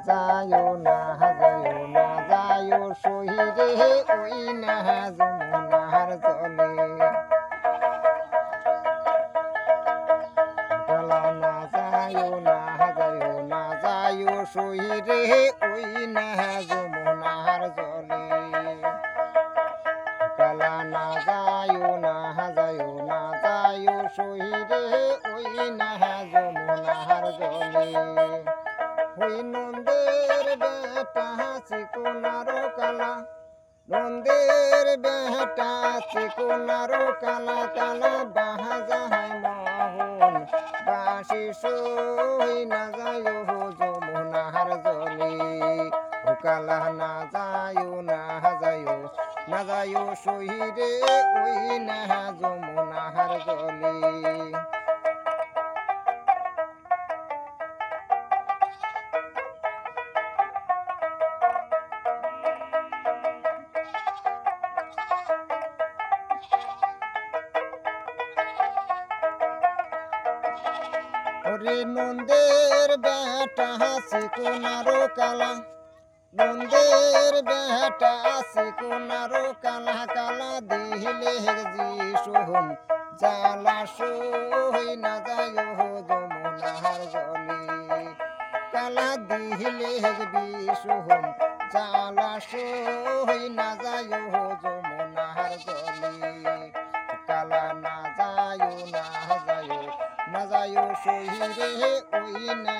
যায়ও না যায়ও শহীদে ওই না যমুনার জলে কালা না যায়ও না যায়ও শহীদে ওই না যমুনার জলে কালা না যায়ও শহীদে ওই না যমুনার জলে ওই নন্দের বেটা চিকুনারো কালা নন্দের বেটা চিকুনারো কালা কালা বাহাজাহায় মোহন বাসি সই না যায় যমুনার জলে ও কালা না যায় শহীদে ওই না যমুনার জলে ওরে নন্দের বেটা চিকুনারো কালা নন্দের বেটা চিকুনারো কালা কালা দিলে জি সোহম জ্বালা সই না যায় যমুনার জলে কালা দিলে বিষোহম জ্বালা সই না যায় যমুনার জলে কালা না যায় শহীদে ওই না